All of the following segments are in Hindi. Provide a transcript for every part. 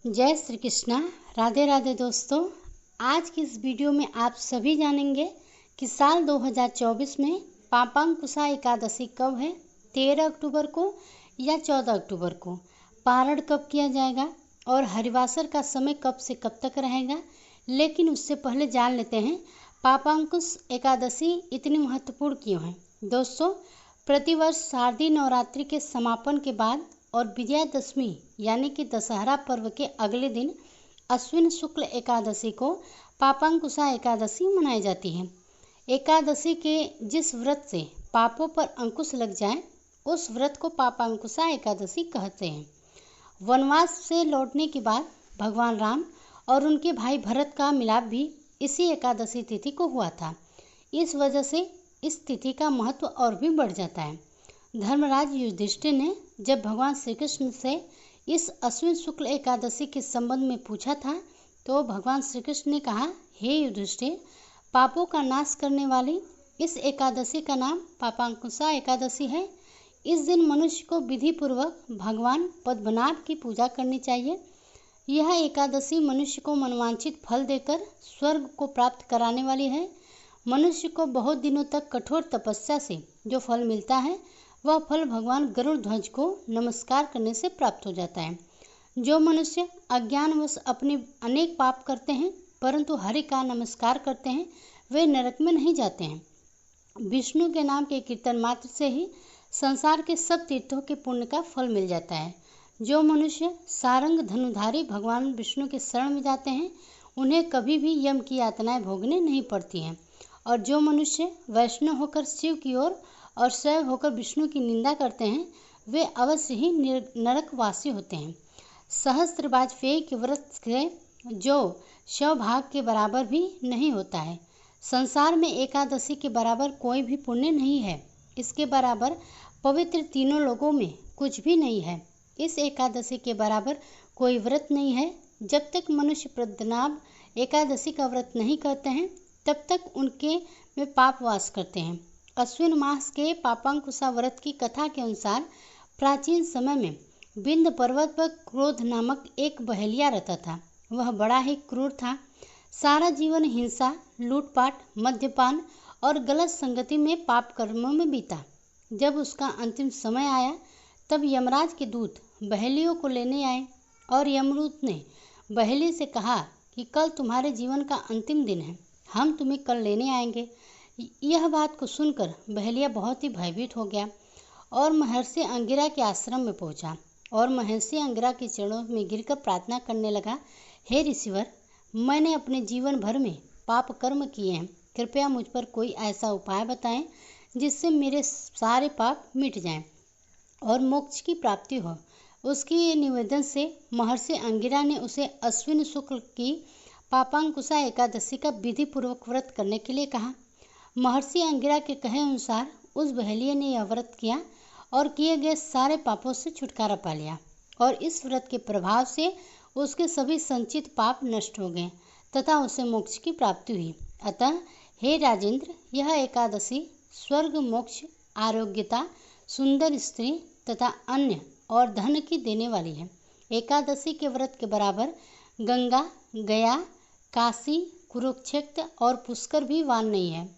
जय श्री कृष्णा। राधे राधे दोस्तों। आज की इस वीडियो में आप सभी जानेंगे कि साल 2024 में पापांकुशा एकादशी कब है, 13 अक्टूबर को या 14 अक्टूबर को। पारण कब किया जाएगा और हरिवासर का समय कब से कब तक रहेगा। लेकिन उससे पहले जान लेते हैं पापांकुश एकादशी इतनी महत्वपूर्ण क्यों है। दोस्तों, प्रतिवर्ष शारदीय नवरात्रि के समापन के बाद और विजयादशमी यानी कि दशहरा पर्व के अगले दिन अश्विन शुक्ल एकादशी को पापांकुशा एकादशी मनाई जाती है। एकादशी के जिस व्रत से पापों पर अंकुश लग जाए उस व्रत को पापांकुशा एकादशी कहते हैं। वनवास से लौटने के बाद भगवान राम और उनके भाई भरत का मिलाप भी इसी एकादशी तिथि को हुआ था। इस वजह से इस तिथि का महत्व और भी बढ़ जाता है। धर्मराज युधिष्ठिर ने जब भगवान श्री कृष्ण से इस अश्विन शुक्ल एकादशी के संबंध में पूछा था तो भगवान श्री कृष्ण ने कहा, हे युधिष्ठिर, पापों का नाश करने वाली इस एकादशी का नाम पापांकुशा एकादशी है। इस दिन मनुष्य को विधि पूर्वक भगवान पद्मनाभ की पूजा करनी चाहिए। यह एकादशी मनुष्य को मनवांछित फल देकर स्वर्ग को प्राप्त कराने वाली है। मनुष्य को बहुत दिनों तक कठोर तपस्या से जो फल मिलता है वह फल भगवान गरुड़ ध्वज को नमस्कार करने से प्राप्त हो जाता है। जो मनुष्य अज्ञानवश अपने अनेक पाप करते हैं परंतु हरि का नमस्कार करते हैं वे नरक में नहीं जाते हैं। विष्णु के नाम के कीर्तन मात्र से ही संसार के सब तीर्थों के पुण्य का फल मिल जाता है। जो मनुष्य सारंग धनुधारी भगवान विष्णु के शरण में जाते हैं उन्हें कभी भी यम की यातनाएं भोगने नहीं पड़ती हैं। और जो मनुष्य वैष्णव होकर शिव की ओर और शैव होकर विष्णु की निंदा करते हैं वे अवश्य ही नरकवासी होते हैं। सहस्त्र वाजपेयी के व्रत से जो 100 भाग के बराबर भी नहीं होता है। संसार में एकादशी के बराबर कोई भी पुण्य नहीं है। इसके बराबर पवित्र तीनों लोगों में कुछ भी नहीं है। इस एकादशी के बराबर कोई व्रत नहीं है। जब तक मनुष्य पद्मनाभ एकादशी का व्रत नहीं करते हैं तब तक उनके में पाप वास करते हैं। अश्विन मास के पापांकुशा व्रत की कथा के अनुसार प्राचीन समय में विंध्य पर्वत पर क्रोध नामक एक बहेलिया रहता था। वह बड़ा ही क्रूर था। सारा जीवन हिंसा, लूटपाट, मद्यपान और गलत संगति में पाप कर्मों में बीता। जब उसका अंतिम समय आया तब यमराज के दूत बहेलियों को लेने आए और यमदूत ने बहेली से कहा कि कल तुम्हारे जीवन का अंतिम दिन है, हम तुम्हें कल लेने आएंगे। यह बात को सुनकर बहेलिया बहुत ही भयभीत हो गया और महर्षि अंगिरा के आश्रम में पहुंचा और महर्षि अंगिरा के चरणों में गिरकर प्रार्थना करने लगा, हे ऋषिवर, मैंने अपने जीवन भर में पाप कर्म किए हैं। कृपया मुझ पर कोई ऐसा उपाय बताएं जिससे मेरे सारे पाप मिट जाएं और मोक्ष की प्राप्ति हो। उसके निवेदन से महर्षि अंगिरा ने उसे अश्विन शुक्ल की पापांकुशा एकादशी का विधि पूर्वक व्रत करने के लिए कहा। महर्षि अंगिरा के कहे अनुसार उस बहेलिये ने यह व्रत किया और किए गए सारे पापों से छुटकारा पा लिया और इस व्रत के प्रभाव से उसके सभी संचित पाप नष्ट हो गए तथा उसे मोक्ष की प्राप्ति हुई। अतः हे राजेंद्र, यह एकादशी स्वर्ग, मोक्ष, आरोग्यता, सुंदर स्त्री तथा अन्य और धन की देने वाली है। एकादशी के व्रत के बराबर गंगा, गया, काशी, कुरुक्षेत्र और पुष्कर भी वान नहीं है।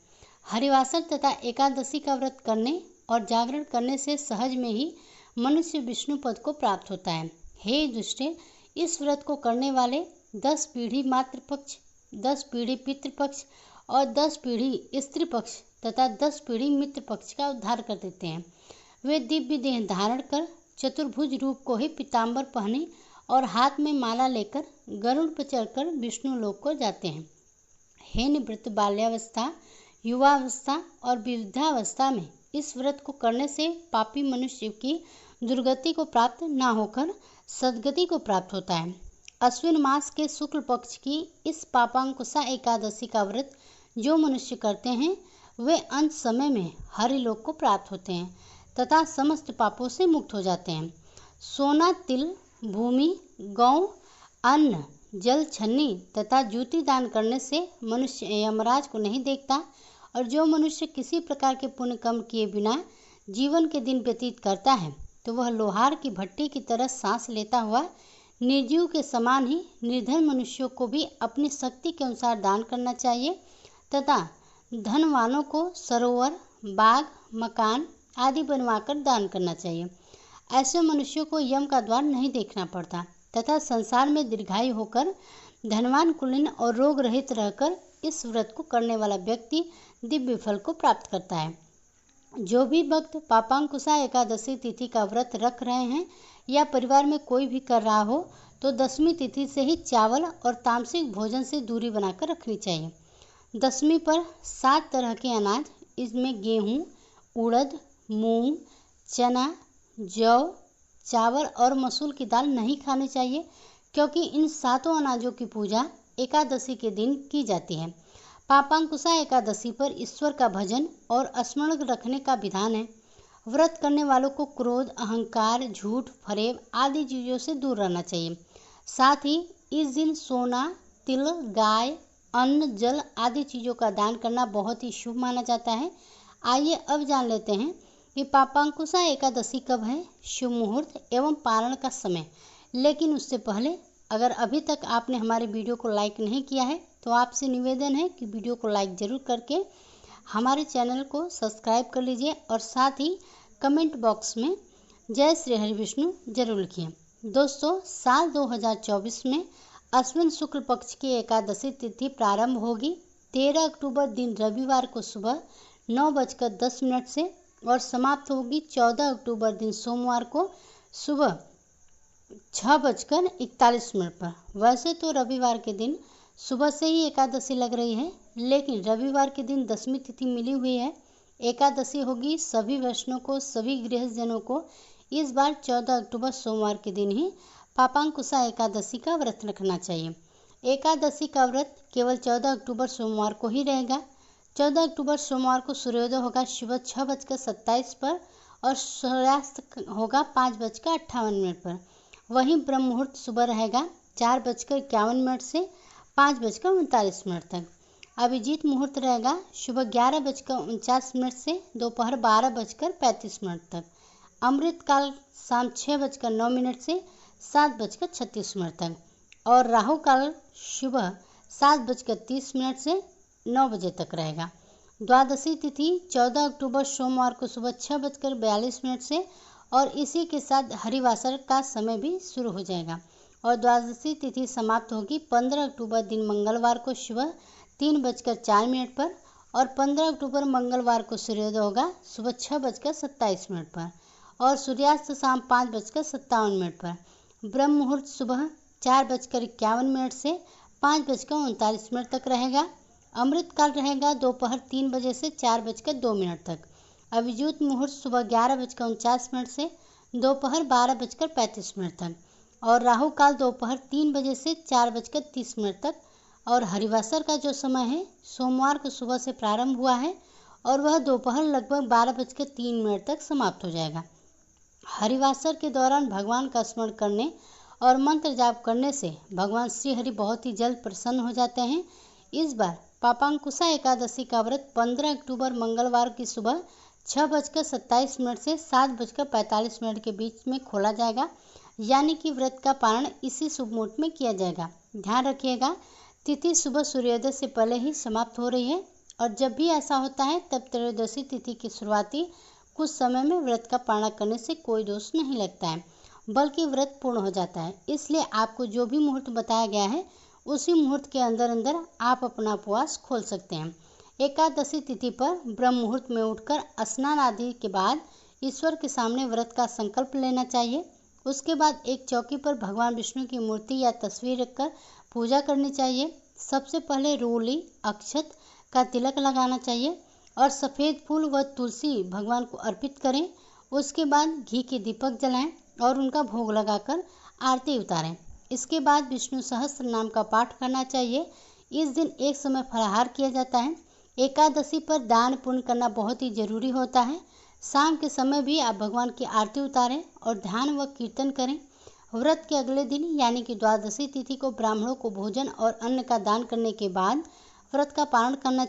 हरिवासर तथा एकादशी का व्रत करने और जागरण करने से सहज में ही मनुष्य विष्णु पद को प्राप्त होता है। हे युधिष्ठिर, इस व्रत को करने वाले 10 पीढ़ी मातृ पक्ष, 10 पीढ़ी पितृपक्ष और 10 पीढ़ी स्त्री पक्ष तथा 10 पीढ़ी मित्र पक्ष का उद्धार कर देते हैं। वे दिव्य देह धारण कर चतुर्भुज रूप को ही पीताम्बर पहने और हाथ में माला लेकर गरुड़ पर चढ़कर विष्णु लोक को जाते हैं। हे निवृत्त, बाल्यावस्था, युवावस्था और वृद्धावस्था में इस व्रत को करने से पापी मनुष्य की दुर्गति को प्राप्त न होकर सद्गति को प्राप्त होता है। अश्विन मास के शुक्ल पक्ष की इस पापांकुशा एकादशी का व्रत जो मनुष्य करते हैं वे अंत समय में हरिलोक को प्राप्त होते हैं तथा समस्त पापों से मुक्त हो जाते हैं। सोना, तिल, भूमि, गौ, अन्न, जल, छन्नी तथा जूती दान करने से मनुष्य यमराज को नहीं देखता और जो मनुष्य किसी प्रकार के पुण्य कर्म किए बिना जीवन के दिन व्यतीत करता है तो वह लोहार की भट्टी की तरह सांस लेता हुआ निर्जीव के समान ही निर्धन मनुष्यों को भी अपनी शक्ति के अनुसार दान करना चाहिए तथा धनवानों को सरोवर, बाग, मकान आदि बनवाकर दान करना चाहिए। ऐसे मनुष्यों को यम का द्वार नहीं देखना पड़ता तथा संसार में दीर्घायु होकर धनवान, कुलीन और रोग रहित रहकर इस व्रत को करने वाला व्यक्ति दिव्य फल को प्राप्त करता है। जो भी भक्त पापांकुशा एकादशी तिथि का व्रत रख रहे हैं या परिवार में कोई भी कर रहा हो तो दशमी तिथि से ही चावल और तामसिक भोजन से दूरी बनाकर रखनी चाहिए। दशमी पर 7 तरह के अनाज, इसमें गेहूँ, उड़द, मूंग, चना, जौ, चावल और मसूर की दाल नहीं खानी चाहिए क्योंकि इन 7 अनाजों की पूजा एकादशी के दिन की जाती है। पापांकुशा एकादशी पर ईश्वर का भजन और स्मरण रखने का विधान है। व्रत करने वालों को क्रोध, अहंकार, झूठ, फरेब आदि चीज़ों से दूर रहना चाहिए। साथ ही इस दिन सोना, तिल, गाय, अन्न, जल आदि चीज़ों का दान करना बहुत ही शुभ माना जाता है। आइए अब जान लेते हैं कि पापांकुशा एकादशी कब है, शुभ मुहूर्त एवं पारण का समय। लेकिन उससे पहले अगर अभी तक आपने हमारे वीडियो को लाइक नहीं किया है तो आपसे निवेदन है कि वीडियो को लाइक जरूर करके हमारे चैनल को सब्सक्राइब कर लीजिए और साथ ही कमेंट बॉक्स में जय श्री हरि विष्णु जरूर लिखिए। दोस्तों, साल 2024 में अश्विन शुक्ल पक्ष की एकादशी तिथि प्रारंभ होगी 13 अक्टूबर दिन रविवार को सुबह 9:10 से और समाप्त होगी 14 अक्टूबर दिन सोमवार को सुबह 6:41 पर। वैसे तो रविवार के दिन सुबह से ही एकादशी लग रही है, लेकिन रविवार के दिन दशमी तिथि मिली हुई है। एकादशी होगी सभी वैष्णव को, सभी गृहस्थजनों को इस बार 14 अक्टूबर सोमवार के दिन ही पापांकुशा एकादशी का व्रत रखना चाहिए। एकादशी का व्रत केवल 14 अक्टूबर सोमवार को ही रहेगा। 14 अक्टूबर सोमवार को सूर्योदय होगा सुबह 6:27 पर और सूर्यास्त होगा 5:58 पर। वहीं ब्रह्म मुहूर्त सुबह रहेगा 4:51 से 5:39 तक। अभिजीत मुहूर्त रहेगा सुबह 11:49 से दोपहर 12:35 तक। अमृत काल शाम 6:09 से 7:36 तक और राहु काल सुबह 7:30 से 9 बजे तक रहेगा। द्वादशी तिथि 14 अक्टूबर सोमवार को सुबह 6:42 से और इसी के साथ हरिवासर का समय भी शुरू हो जाएगा और द्वादशी तिथि समाप्त होगी 15 अक्टूबर दिन मंगलवार को सुबह 3:04 पर और 15 अक्टूबर मंगलवार को सूर्योदय होगा सुबह 6:27 पर और सूर्यास्त शाम 5:57 पर। ब्रह्म मुहूर्त सुबह 4:51 से 5:39 तक रहेगा। अमृत काल रहेगा दोपहर 3 बजे से 4:02 तक। अभिजीत मुहूर्त सुबह 11:49 से दोपहर 12:35 तक और राहु काल दोपहर 3 बजे से 4:30 तक और हरिवासर का जो समय है सोमवार को सुबह से प्रारंभ हुआ है और वह दोपहर लगभग 12:03 तक समाप्त हो जाएगा। हरिवासर के दौरान भगवान का स्मरण करने और मंत्र जाप करने से भगवान श्री हरि बहुत ही जल्द प्रसन्न हो जाते हैं। इस बार पापांकुशा एकादशी का व्रत 15 अक्टूबर मंगलवार की सुबह 6:27 से 7:45 के बीच में खोला जाएगा, यानी कि व्रत का पारण इसी शुभ मुहूर्त में किया जाएगा। ध्यान रखिएगा, तिथि सुबह सूर्योदय से पहले ही समाप्त हो रही है और जब भी ऐसा होता है तब त्रयोदशी तिथि की शुरुआती कुछ समय में व्रत का पारण करने से कोई दोष नहीं लगता है, बल्कि व्रत पूर्ण हो जाता है। इसलिए आपको जो भी मुहूर्त बताया गया है उसी मुहूर्त के अंदर अंदर आप अपना उपवास खोल सकते हैं। एकादशी तिथि पर ब्रह्म मुहूर्त में उठकर स्नान आदि के बाद ईश्वर के सामने व्रत का संकल्प लेना चाहिए। उसके बाद एक चौकी पर भगवान विष्णु की मूर्ति या तस्वीर रखकर पूजा करनी चाहिए। सबसे पहले रोली, अक्षत का तिलक लगाना चाहिए और सफ़ेद फूल व तुलसी भगवान को अर्पित करें। उसके बाद घी के दीपक जलाएं और उनका भोग लगाकर आरती उतारें। इसके बाद विष्णु सहस्त्र नाम का पाठ करना चाहिए। इस दिन एक समय फलाहार किया जाता है। एकादशी पर दान पुण्य करना बहुत ही जरूरी होता है। शाम के समय भी आप भगवान की आरती उतारें और ध्यान व कीर्तन करें। व्रत के अगले दिन यानी कि द्वादशी तिथि को ब्राह्मणों को भोजन और अन्न का दान करने के बाद व्रत का पारण करना चाहिए।